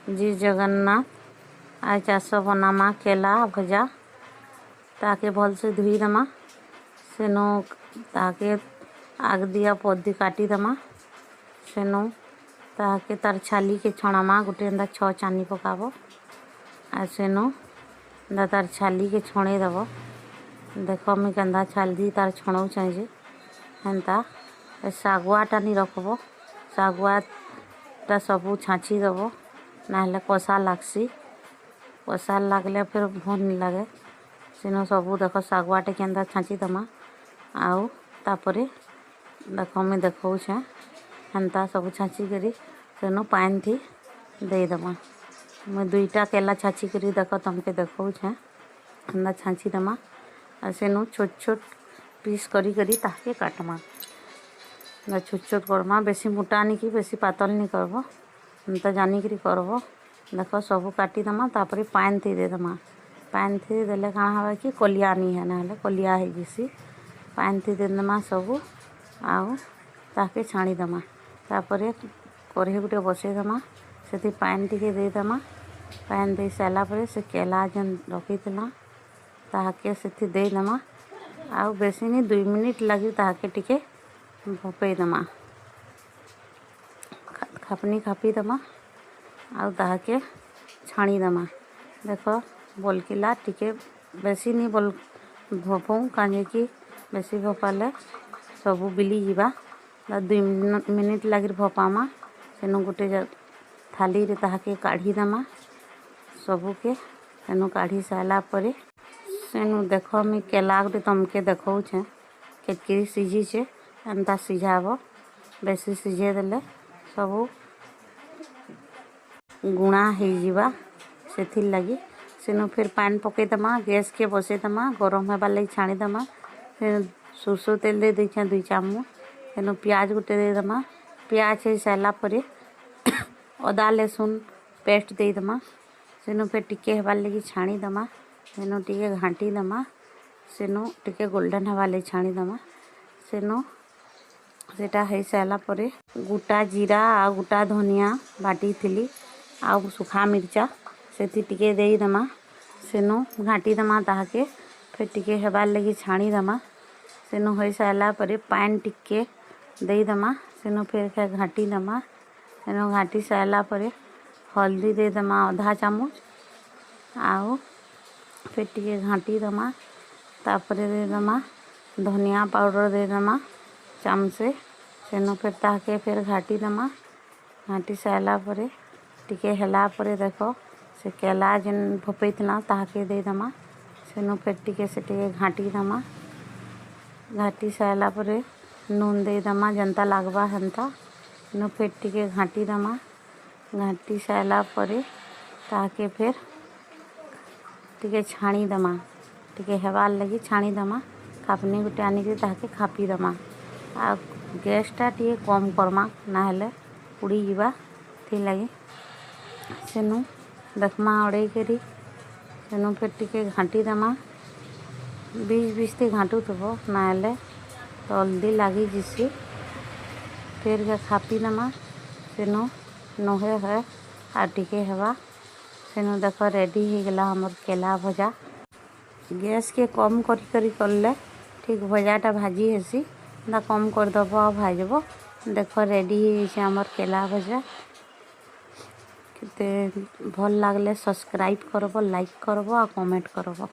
जी जगन्नाथ। आज चाष बनामा केला भजा ताके भल से धुई दमा सेनो ताके आग दिया पदी काटी दमा सेनो ताके तार छाली के छणामा गोटे एंदा 6 चानी पकाबो आ सेनो एंदा तार छाली के छणे दबो। देखो मी केंदा छाली तार छणौ चाहिए हेंता सागुआटा नहीं रखबो सागुआटा सबू छाँची दबो ना कषा लागसी कषा लागले फिर भल नहीं लगे सेनो सबू देख सागुआटे केंदा छाँची दमा आउ तापरे देख मुझे देखौछे हेन्ता सब छाँची करी सेनो पानी थी दे दमा मुझे 2टा केला छाँची करी देख तुमके देखौछे हेन्ता छाँची दमा आ सेनो छोट छोट पीस करी करी ताके काटमा छोट छोट करमा बेसी मोटा नहीं कि बेसी पातल नहीं करबो हेन्ता जानिकरी करबो। देख सब काटी दमा तापरे पानी थी दे दमा पानी थी देले काଣା हवा कि कलिया नहीं है ना कलिया है जिसी पानी थी दे दमा सब आउ ताके छाणी दमा तापरे कढ़ई गुटे बसई दमा से पानी टिके दे दमा पानी दे सारा पर से केला जेन रखी ताके से दे दमा आउ बेसी नहीं 2 मिनिट लगी ताके टिके भपई दमा खापनी खापी दमा आउ ताके छाणी दमा देख बोलकिला टिके बेसी नहीं बोल भपऊ कहीं कि बेसी भपाले सबू बिली जीवा 2 मिनिट लगी भपामा सेनु गोटे थाली रे ताके काढ़ी दमा सबूके सेनु काढ़ी सारा पर सेनु देख मी केला गोटे तुमके देखौछे केतकी सीझीचे एंता सीझाब बेसी सीझे देले सबू गुणा हो जीवा से लगी सेनु फिर पानी पकई दमा गैस के बसई दमा गरम होगा लगी छाणी दमा फिर सरसों तेल दे देछे 2 चामच सेनु प्याज गोटे दे दमा प्याज हो सारा पर अदा लहसुन पेस्ट दे दमा सेनु फिर टिके होगा लगी छाणी दमा सेनु टिके घाटी दमा सेनु टिके गोल्डन होगा लगी छाणी दमा सेनु सेटा हो सारा पर गोटा जीरा आ गोटा धनिया बाटी थी आउ सुखा मिर्चा से टिके दे दमा सेनु घाटी दमा ताके फिर टिके हेबार लगी छाणी दमा सेनु हो सारा पर पानी टिके दे दमा सेनु फिर घाटी दमा सेनु घाटी सारा पर हल्दी दे दमा आधा चामच आउ फिर टिके घाटी दमा तापरे दे दमा धनिया पाउडर दे दमा चामचे सेनु फिर ताके फिर घाटी दमा घाटी सारा पर टिके हेला पर देख से केला जेन भपई ताके दे दमा सेनु फिर टिके से टिके घाटी दमा घाटी सारा पर नून दे दमा जनता लागबा हेन्ता सेनु फिर टिके घाटी दमा घाटी सारा पर ताके फिर टिके छाणी दमा टिके हेबार लगी छाणी दमा खापनी गुटे आनिक ताके खापी दमा आ गैसटा टिके कम करमा ना हेले उड़ी जीवा थी लगी सेनु देखमा अड़े करी सेनु फिर टिके घाटी दमा 20 थी घाटू थबो ना हेले तो हल्दी लगी जिसी फिर खापी दमा सेनु नहे है आ टिके हेबा सेनु देख रेडी हो गला हमर केला भजा गैस के कम करी करी करले ठीक भजाटा भाजी हेसी ना कम करदब आ भाजब देख रेडी हो हमर केला भजा केते भल लागले सब्सक्राइब करब लाइक करब आ कमेंट करब।